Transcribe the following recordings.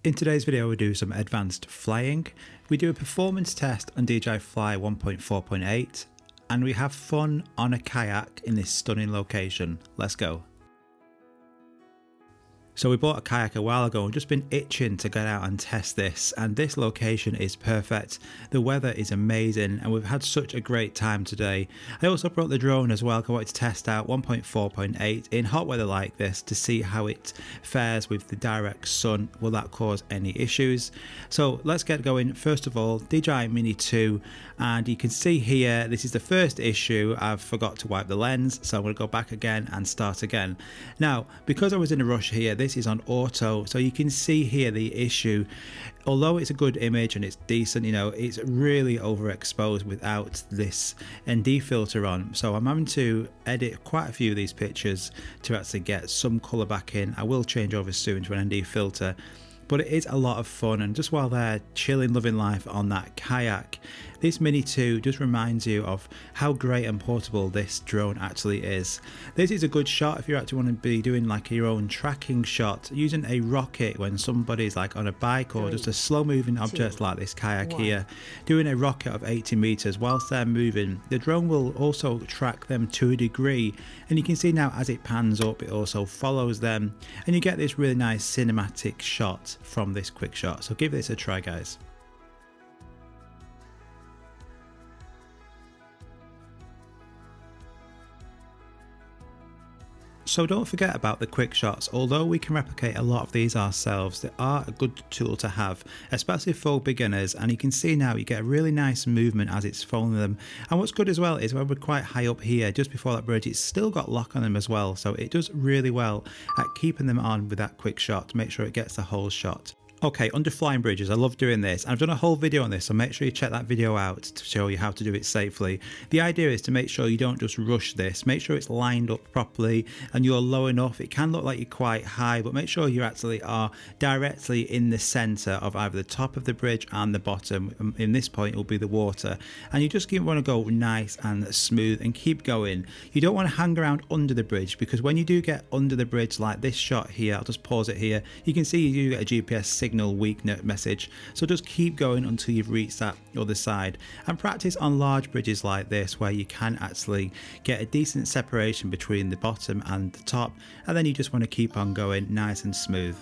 In today's video we do some advanced flying, we do a performance test on DJI Fly 1.4.8 and we have fun on a kayak in this stunning location. Let's go. So we bought a kayak a while ago and just been itching to get out and test this, and this location is perfect. The weather is amazing and we've had such a great time today. I also brought the drone as well. I wanted to test out 1.4.8 in hot weather like this to see how it fares with the direct sun. Will that cause any issues? So let's get going. First of all, DJI Mini 2, and you can see here this is the first issue. I've forgot to wipe the lens, so I'm going to go back again and start again. Now because I was in a rush here, this is on auto, so you can see here the issue. Although it's a good image and it's decent, you know, it's really overexposed without this ND filter on, so I'm having to edit quite a few of these pictures to actually get some color back in. I will change over soon to an ND filter, but it is a lot of fun. And just while they're chilling, loving life on that kayak, this Mini 2 just reminds you of how great and portable this drone actually is. This is a good shot if you actually want to be doing like your own tracking shot, using a rocket when somebody's like on a bike or just a slow moving object like this kayak here, doing a rocket of 80 meters whilst they're moving. The drone will also track them to a degree, and you can see now as it pans up it also follows them, and you get this really nice cinematic shot from this quick shot. So give this a try, guys. So don't forget about the quick shots. Although we can replicate a lot of these ourselves, they are a good tool to have, especially for beginners. And you can see now you get a really nice movement as it's following them. And what's good as well is when we're quite high up here, just before that bridge, it's still got lock on them as well. So it does really well at keeping them on with that quick shot to make sure it gets the whole shot. Okay, under flying bridges, I love doing this. I've done a whole video on this, so make sure you check that video out to show you how to do it safely. The idea is to make sure you don't just rush this. Make sure it's lined up properly and you're low enough. It can look like you're quite high, but make sure you actually are directly in the center of either the top of the bridge and the bottom. In this point, it will be the water. And you just want to go nice and smooth and keep going. You don't want to hang around under the bridge, because when you do get under the bridge like this shot here, I'll just pause it here, you can see you do get a GPS signal weak message, so just keep going until you've reached that other side, and practice on large bridges like this where you can actually get a decent separation between the bottom and the top, and then you just want to keep on going nice and smooth.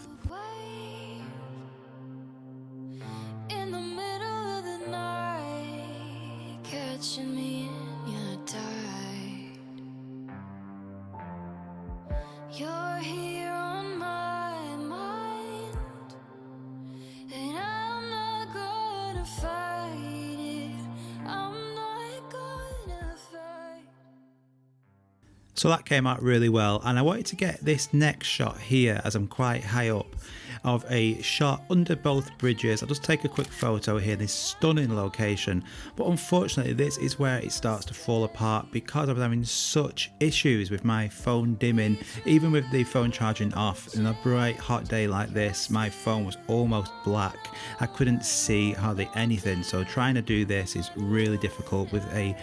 So that came out really well, and I wanted to get this next shot here as I'm quite high up of a shot under both bridges. I'll just take a quick photo here, this stunning location, but unfortunately this is where it starts to fall apart because I was having such issues with my phone dimming. Even with the phone charging off in a bright hot day like this, my phone was almost black. I couldn't see hardly anything, so trying to do this is really difficult with a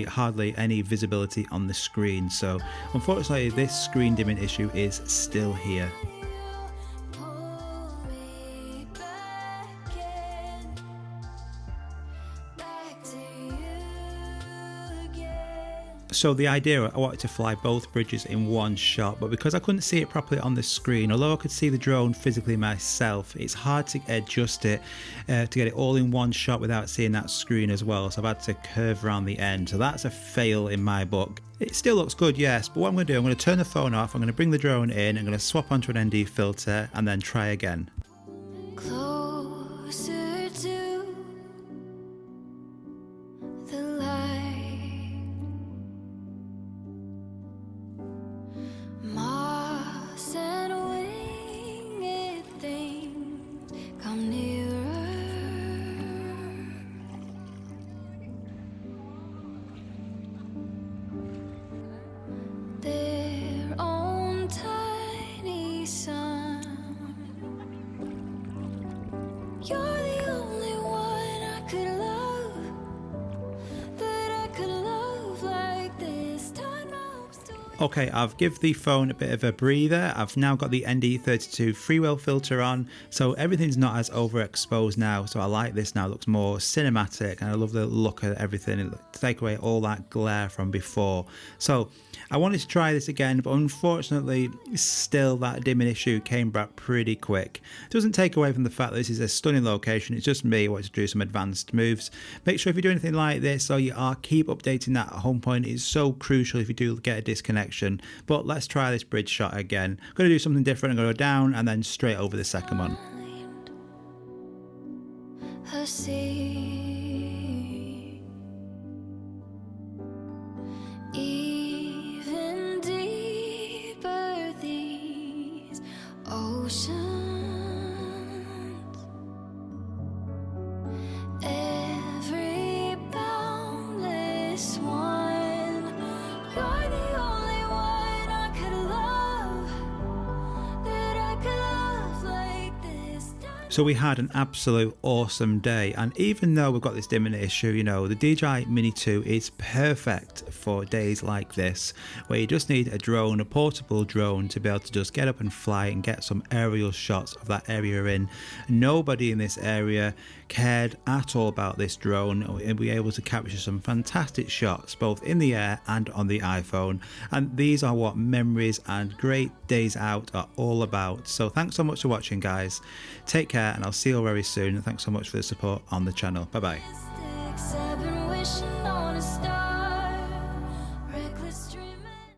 hardly any visibility on the screen. So unfortunately this screen dimming issue is still here. So the idea, I wanted to fly both bridges in one shot, but because I couldn't see it properly on the screen, although I could see the drone physically myself, it's hard to adjust it to get it all in one shot without seeing that screen as well. So I've had to curve around the end. So that's a fail in my book. It still looks good, yes, but what I'm going to do, I'm going to turn the phone off, I'm going to bring the drone in, I'm going to swap onto an ND filter and then try again. Closer to the light, moss and winged things come nearer. Their own tiny sun. You're the Okay, I've give the phone a bit of a breather. I've now got the ND32 freewheel filter on, so everything's not as overexposed now. So I like this now, it looks more cinematic, and I love the look of everything. It take away all that glare from before. So I wanted to try this again, but unfortunately, still that dimming issue came back pretty quick. It doesn't take away from the fact that this is a stunning location. It's just me wanting to do some advanced moves. Make sure if you do anything like this, or you are, keep updating that home point. It's so crucial if you do get a disconnection. But let's try this bridge shot again. I'm going to do something different. I'm going to go down and then straight over the second one. A sea. Even deeper these oceans. Every boundless one. You're the only one I could love. That I could love like this. So we had an absolute awesome day, and even though we've got this dimming issue, you know, the DJI Mini 2 is perfect for days like this, where you just need a drone, a portable drone, to be able to just get up and fly and get some aerial shots of that area you're in. Nobody in this area cared at all about this drone, and we were able to capture some fantastic shots both in the air and on the iPhone, and these are what memories and great days out are all about. So thanks so much for watching, guys. Take care, and I'll see you all very soon, and thanks so much for the support on the channel. Bye bye. I've been wishing